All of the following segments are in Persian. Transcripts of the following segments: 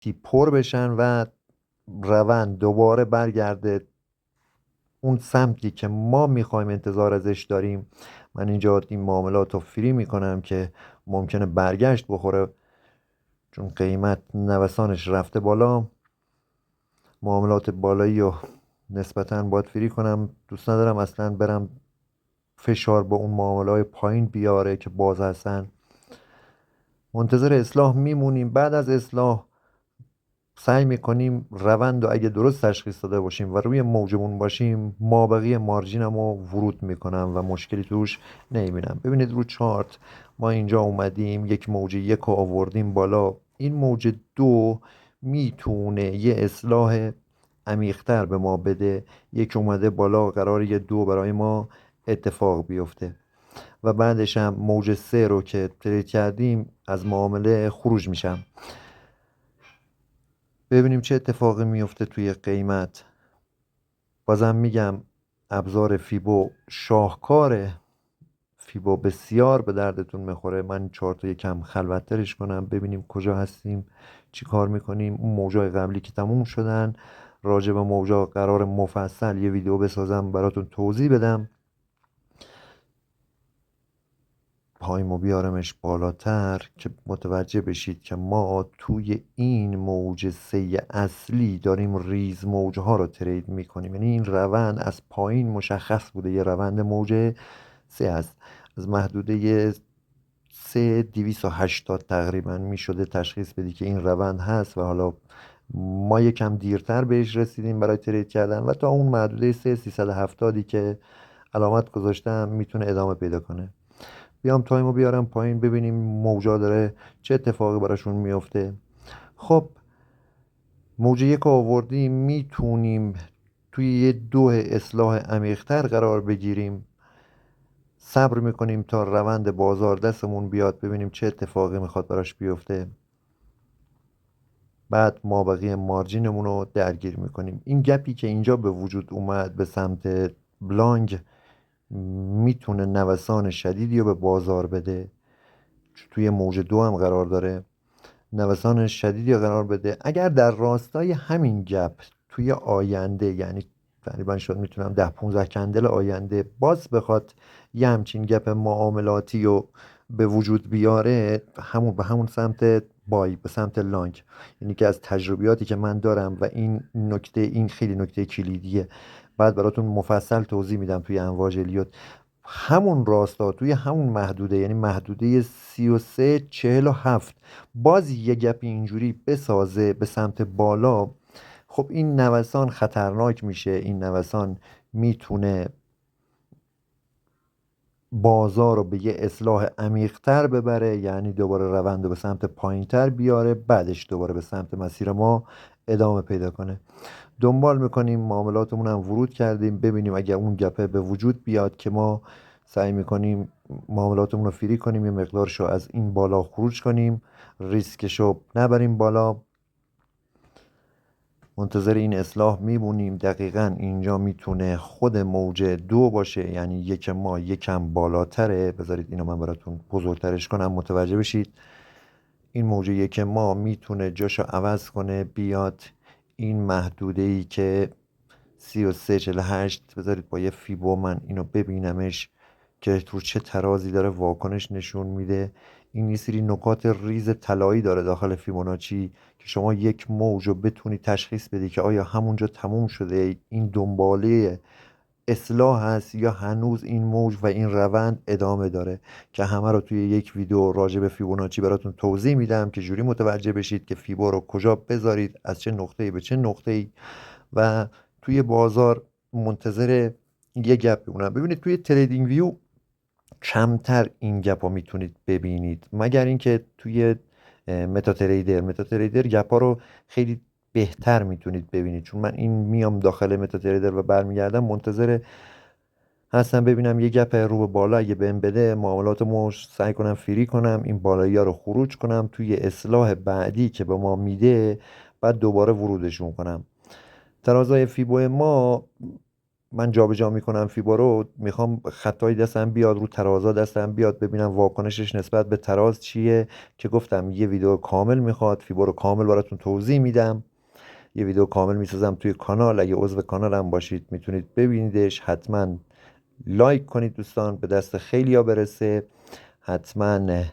وقتی پر بشن و روند دوباره برگرده اون سمتی که ما میخوایم انتظار ازش داریم. من اینجا این معاملات رو فری میکنم که ممکنه برگشت بخوره، چون قیمت نوسانش رفته بالا. معاملات بالایی رو نسبتا باید فری کنم. دوست ندارم اصلا برم فشار با اون معاملات پایین بیاره که باز هستن. منتظر اصلاح میمونیم. بعد از اصلاح سعی میکنیم روند و اگه درست تشخیص داده باشیم و روی موجمون باشیم، مابقی مارجینمو ورود میکنم و مشکلی توش نمیبینم. ببینید رو چارت ما اینجا اومدیم یک موج یک رو آوردیم بالا. این موج دو میتونه یه اصلاح عمیق‌تر به ما بده. یک اومده بالا، قرار یه دو برای ما اتفاق بیفته و بعدش هم موج سه رو که ترید کردیم از معامله خروج میشم. ببینیم چه اتفاقی میفته توی قیمت. بازم میگم ابزار فیبو شاهکاره. فیبو بسیار به دردتون میخوره. من چارت رو یکم خلوتترش کنم ببینیم کجا هستیم، چی کار میکنیم. اون موجای قبلی که تموم شدن، راجع به موجا قرار مفصل یه ویدیو بسازم براتون توضیح بدم. پایمو بیارمش بالاتر که متوجه بشید که ما توی این موج سه اصلی داریم ریز موجها رو ترید میکنیم. یعنی این روند از پایین مشخص بوده یه روند موج سه است. از محدوده 3280 تقریبا میشده تشخیص بدی که این روند هست و حالا ما یکم دیرتر بهش رسیدیم برای ترید کردن و تا اون محدوده 3370 که علامت گذاشتم میتونه ادامه پیدا کنه. بیام تایمو بیارم پایین ببینیم موجا داره چه اتفاقی براشون میفته. خب موج یک رو آوردیم، میتونیم توی یه دو اصلاح عمیق‌تر قرار بگیریم. صبر میکنیم تا روند بازار دستمون بیاد ببینیم چه اتفاقی میخواد براش بیفته. بعد ما بقیه مارجینمون رو درگیر میکنیم. این گپی که اینجا به وجود اومد به سمت بلانگ میتونه نوسان شدیدی رو به بازار بده. توی موج دو هم قرار داره نوسان شدیدی قرار بده. اگر در راستای همین گپ توی آینده، یعنی تقریبا شد میتونم 10-15 کندل آینده، باز بخواد یه همچین گپ معاملاتی رو به وجود بیاره، همون به همون سمت بای، به سمت لانگ. یعنی که از تجربیاتی که من دارم و این نکته، این خیلی نکته کلیدیه، بعد براتون مفصل توضیح میدم توی امواج الیوت. همون راستا توی همون محدوده، یعنی محدوده 33-47، باز یه گپ اینجوری بسازه به سمت بالا، خب این نوسان خطرناک میشه. این نوسان میتونه بازار رو به یه اصلاح عمیق‌تر ببره، یعنی دوباره روند رو به سمت پایینتر بیاره، بعدش دوباره به سمت مسیر ما ادامه پیدا کنه. دنبال میکنیم، معاملاتمون هم ورود کردیم ببینیم اگر اون گپه به وجود بیاد که ما سعی میکنیم معاملاتمون رو فری کنیم، یه مقدارشو از این بالا خروج کنیم، ریسکشو نبریم بالا. منتظر این اصلاح میمونیم. دقیقا اینجا میتونه خود موج دو باشه، یعنی یک ما یکم بالاتره. بذارید اینو من براتون بزرگترش کنم متوجه بشید. این موج یک ما میتونه جاشو عوض کنه بیاد این محدوده ای که 33-48. بذارید با یه فیبو من اینو ببینمش که رو چه ترازی داره واکنش نشون میده. این یه سری نکات ریز طلایی داره داخل فیبوناچی که شما یک موج رو بتونی تشخیص بدی که آیا همونجا تموم شده، این دنباله اصلاح هست، یا هنوز این موج و این روند ادامه داره، که همه رو توی یک ویدیو راجع به فیبوناچی براتون توضیح میدم که جوری متوجه بشید که فیبو رو کجا بذارید، از چه نقطه‌ای به چه نقطه‌ای. و توی بازار منتظر یه گپ بمونم. ببینید توی تریدینگ ویو کمتر این گپ رو میتونید ببینید، مگر اینکه توی متا تریدر گپ ها رو خیلی بهتر میتونید ببینید. چون من این میام داخل متا تریدر و برمیگردم منتظر هستم ببینم یه گپ رو به بالا اگه بهم بده معاملاتمو سعی کنم فری کنم، این بالایی ها رو خروج کنم توی اصلاح بعدی که به ما میده، بعد دوباره ورودشون کنم. ترازای فیبو ما من جابجا میکنم فیبا رو، میخوام خطای دستم بیاد رو ترازا، دستم بیاد ببینم واکنشش نسبت به تراز چیه، که گفتم یه ویدیو کامل میخواد، فیبا رو کامل براتون توضیح میدم، یه ویدیو کامل میسازم توی کانال. اگه عضو کانالم باشید میتونید ببینیدش. حتما لایک کنید دوستان، به دست خیلیا برسه. حتما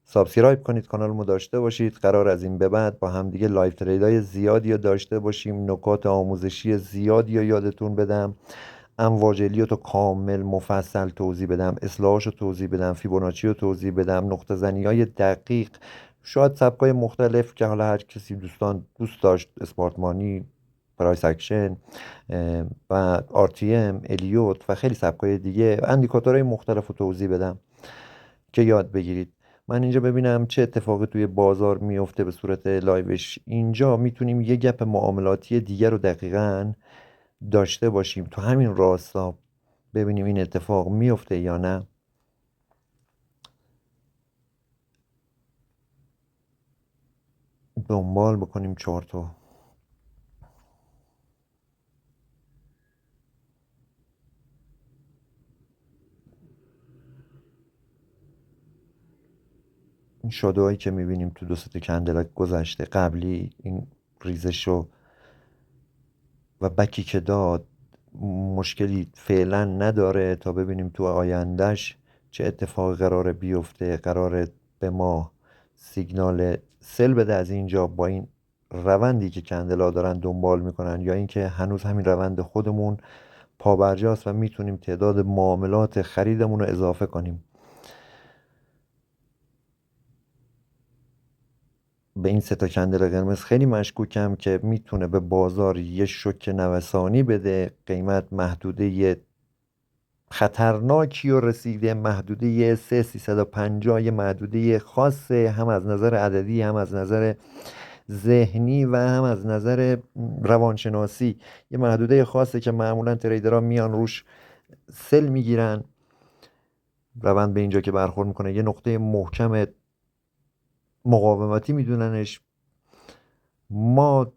سابسکرایب کنید، کانالمو داشته باشید. قرار از این به بعد با همدیگه لایو تریدای زیادی رو داشته باشیم، نکات آموزشی زیادی رو یادتون بدم، امواج رو کامل مفصل توضیح بدم، اصلاحاش رو توضیح بدم، فیبوناچی رو توضیح بدم، نقطه زنی های دقیق، شاید سبکای مختلف که حالا هر کسی دوست داشت، اسپارتمانی، پرایس اکشن و RTM الیوت و خیلی سبکای دیگه، اندیکاتورهای مختلف رو توضیح بدم که یاد بگیرید. من اینجا ببینم چه اتفاقی توی بازار میفته به صورت لایوش. اینجا میتونیم یه گپ معاملاتی دیگر رو دقیقاً داشته باشیم تو همین راستا، ببینیم این اتفاق میفته یا نه. دنبال بکنیم چارتو. این شادوهایی که میبینیم تو دو ست کندلک گذشته قبلی، این ریزش و بکی که داد، مشکلی فعلا نداره تا ببینیم تو آیندهش چه اتفاقی قراره بیفته. قراره به ما سیگنال سل بده از اینجا با این روندی که کندلا دارن دنبال میکنن، یا اینکه هنوز همین روند خودمون پابرجاست و میتونیم تعداد معاملات خریدمون رو اضافه کنیم. به این سه تا کندل قرمز خیلی مشکوکم که میتونه به بازار یه شوک نوسانی بده. قیمت محدوده خطرناکی و رسیده، محدوده 3350، یه محدوده خاصه، هم از نظر عددی، هم از نظر ذهنی و هم از نظر روانشناسی. یه محدوده خاصه که معمولا تریدرها میان روش سل میگیرن. روند به اینجا که برخورد میکنه یه نقطه محکم مقاومتی میدوننش. ما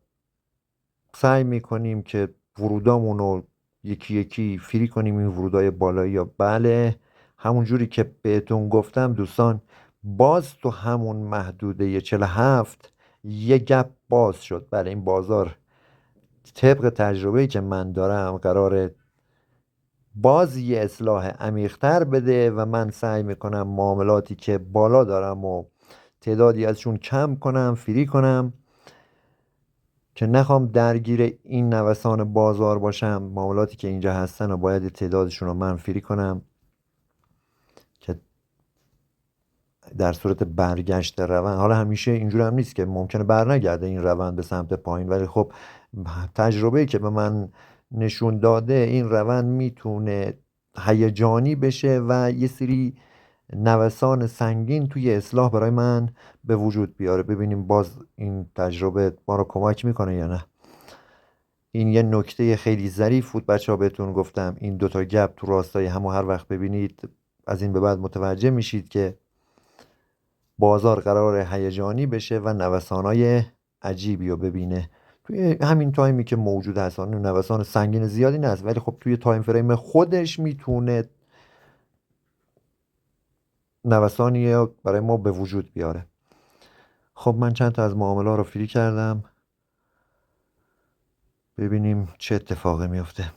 سعی میکنیم که ورودامون رو یکی یکی فری کنیم، این ورودای بالایی. یا بله، همون جوری که بهتون گفتم دوستان، باز تو همون محدوده 47 یه گپ باز شد. بله، این بازار طبق تجربه‌ای که من دارم قراره باز یه اصلاح عمیق‌تر بده و من سعی میکنم معاملاتی که بالا دارم و تعدادی ازشون کم کنم، فری کنم، که نخوام درگیر این نوسان بازار باشم. معاملاتی که اینجا هستن و باید تعدادشون رو من فری کنم که در صورت برگشت روند، حالا همیشه اینجور هم نیست که ممکنه برنگرده این روند به سمت پایین، ولی خب تجربه‌ای که به من نشون داده این روند میتونه هیجانی بشه و یه سری نوسان سنگین توی اصلاح برای من به وجود بیاره. ببینیم باز این تجربه ما رو کمک میکنه یا نه. این یه نکته خیلی ظریف بود بچه ها، بهتون گفتم این دوتا گپ تو راستای هم، و هر وقت ببینید از این به بعد متوجه میشید که بازار قرار هیجانی بشه و نوسانای عجیبی رو ببینه. توی همین تایمی که موجود هستن نوسان سنگین زیادی نیست، ولی خب توی تایم فریم خودش میتونه نوسانی برای ما به وجود بیاره. خب من چند تا از معامله رو فری کردم، ببینیم چه اتفاقی میفته.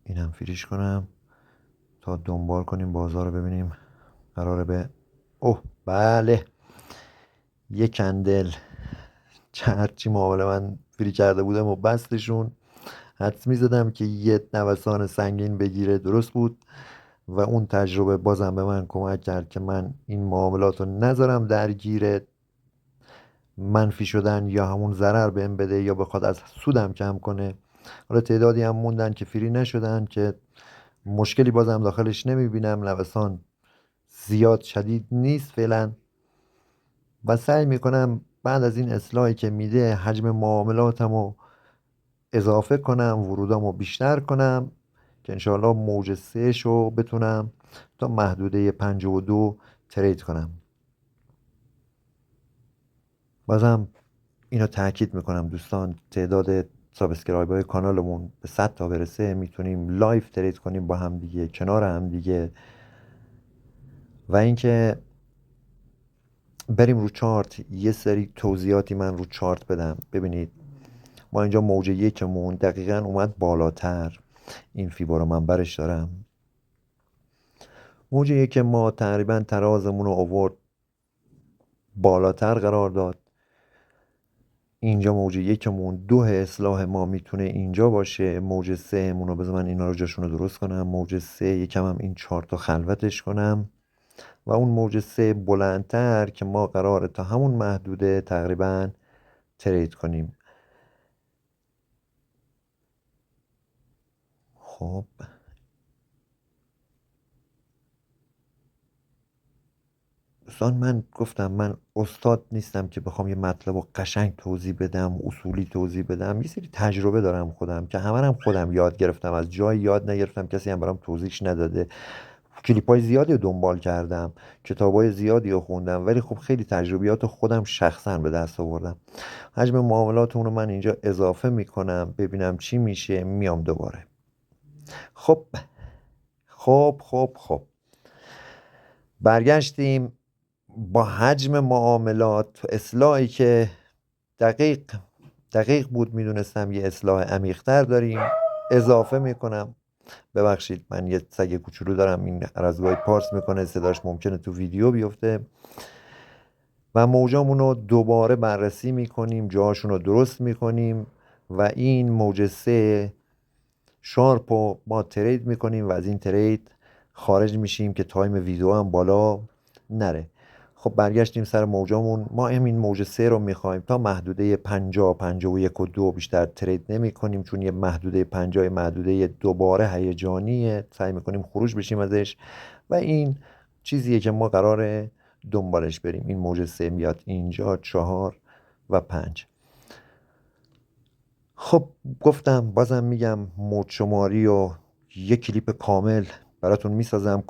اینم فریش کنم تا دنبال کنیم بازار رو، ببینیم قراره به اوه بله، یک کندل هرچی معامله من فری کرده بودم و بستشون، حدس میزدم که یه نوسان سنگین بگیره. درست بود و اون تجربه بازم به من کمک کرد که من این معاملات رو نذارم درگیر منفی شدن یا همون ضرر بهم بده یا بخواد از سودم کم کنه. حالا تعدادی هم موندن که فری نشدن که مشکلی بازم داخلش نمیبینم، نوسان زیاد شدید نیست فعلا و سعی میکنم بعد از این اصلاحی که میده حجم معاملاتم رو اضافه کنم، ورودم رو بیشتر کنم که انشاءالله موج 3 شو بتونم تا محدوده 52 ترید کنم. بازم اینو تاکید میکنم دوستان، تعداد سابسکرایب های کانالمون به 100 تا برسه میتونیم لایف ترید کنیم با هم دیگه، کنار هم دیگه. و اینکه بریم رو چارت، یه سری توضیحاتی من رو چارت بدم. ببینید ما اینجا موج یکمون دقیقا اومد بالاتر، این فیبا رو من برش دارم. موج یک ما تقریبا ترازمون رو آورد بالاتر قرار داد. اینجا موج یکمون 2 اصلاح ما میتونه اینجا باشه. موج سه مون رو بذار من اینا رو جاشون رو درست کنم. موج سه یکم هم این چارت رو خلوتش کنم و اون موج سه بلندتر که ما قراره تا همون محدوده تقریبا ترید کنیم. خب دوستان، من گفتم من استاد نیستم که بخوام یه مطلب رو قشنگ توضیح بدم، اصولی توضیح بدم. یه سری تجربه دارم خودم که همه هم خودم یاد گرفتم، از جای یاد نگرفتم، کسی هم برام توضیحش نداده. کلیپ های زیادی رو دنبال کردم، کتاب های زیادی رو خوندم، ولی خب خیلی تجربیات خودم شخصا به دست آوردم. حجم معاملات اون رو من اینجا اضافه میکنم ببینم چی میشه، میام دوباره. خب خب برگشتیم با حجم معاملات. اصلاحی که دقیق بود، میدونستم یه اصلاح عمیق‌تر داریم، اضافه میکنم. ببخشید من یه سگ کوچولو دارم، این هر از گاهی پارس میکنه، صداش ممکنه تو ویدیو بیفته. و موجامون رو دوباره بررسی میکنیم، جاهاشون رو درست میکنیم و این موج سه شارپ رو ما ترید میکنیم و از این ترید خارج میشیم که تایم ویدیو هم بالا نره. خب برگشتیم سر موجامون. ما همین موج سه رو میخوایم تا محدوده 51 و 2 بیشتر ترید نمی کنیم، چون یه محدوده 50 محدوده دوباره هیجانیه، سعی میکنیم خروج بشیم ازش و این چیزیه که ما قراره دنبالش بریم. این موج سه میاد اینجا 4 و 5. خب گفتم بازم میگم موج شماری و یک کلیپ کامل براتون میسازم،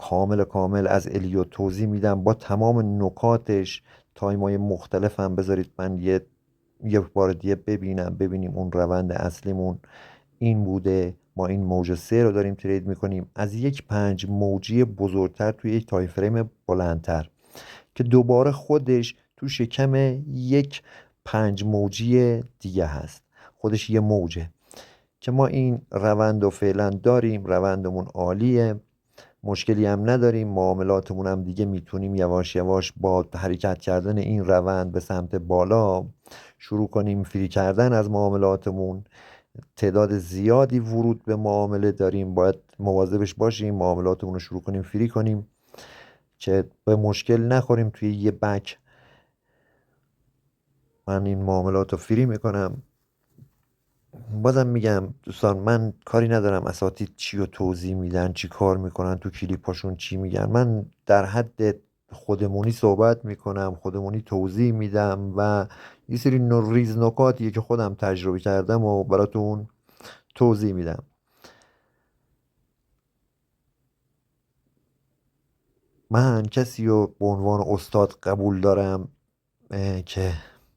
کامل از الیو توضیح میدم با تمام نکاتش، تایمای مختلفم. بذارید من یه بار دیگه ببینیم اون روند اصلیمون این بوده. ما این موج سه رو داریم ترید میکنیم از یک 5 موجی بزرگتر توی یک تای فریم بلندتر که دوباره خودش تو شکم یک 5 موجی دیگه هست، خودش یه موجه که ما این روند رو فعلا داریم. روندمون عالیه، مشکلی هم نداریم. معاملاتمون هم دیگه میتونیم یواش یواش با حرکت کردن این روند به سمت بالا شروع کنیم فری کردن از معاملاتمون. تعداد زیادی ورود به معامله داریم، باید مواظبش باشیم، معاملاتمون رو شروع کنیم فری کنیم که به مشکل نخوریم توی یه بک. من این معاملات رو فری میکنم. بازم میگم دوستان، من کاری ندارم اساتید چی رو توضیح میدن، چی کار میکنن تو کلیپاشون، چی میگن. من در حد خودمونی صحبت میکنم، خودمونی توضیح میدم و یه سری ریز نکاتیه که خودم تجربه کردم و براتون توضیح میدم. من کسی رو به عنوان استاد قبول دارم که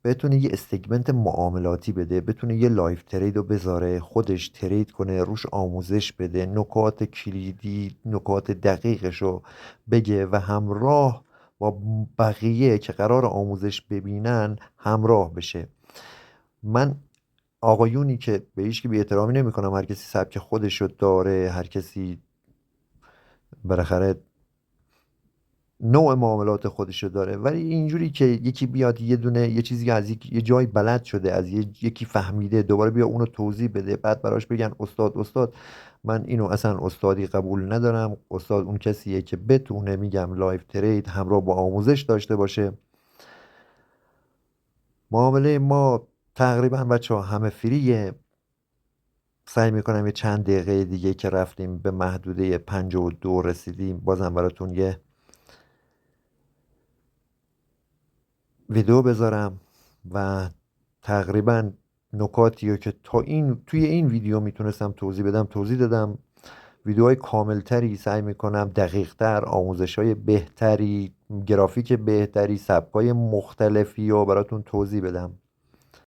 بتونه یه استگمنت معاملاتی بده، بتونه یه لایف ترید رو بذاره، خودش ترید کنه، روش آموزش بده، نکات کلیدی، نکات دقیقش رو بگه و همراه با بقیه که قرار آموزش ببینن همراه بشه. من آقایونی که به هیچ کی بی احترامی نمی کنم، هر کسی سبک خودش رو داره، هر کسی بالاخره نوع معاملات خودشو داره، ولی اینجوری که یکی بیاد یه دونه یه چیزی از یه جایی بلد شده، از یکی فهمیده، دوباره بیا اونو توضیح بده، بعد براش بگن استاد. من اینو اصلا استادی قبول ندارم. استاد اون کسیه که بتونه، میگم، لایف ترید همراه با آموزش داشته باشه. معامله ما تقریبا بچه ها همه فریه. سعی میکنم یه چند دقیقه دیگه که رفتیم به محدوده 52 رسیدیم بازم براتون یه ویدیو بذارم و تقریبا نکاتی رو که توی این ویدیو میتونستم توضیح بدم توضیح دادم. ویدیوهای کاملتری سعی میکنم، دقیقتر، آموزشهای بهتری، گرافیک بهتری، سبکای مختلفی رو براتون توضیح بدم.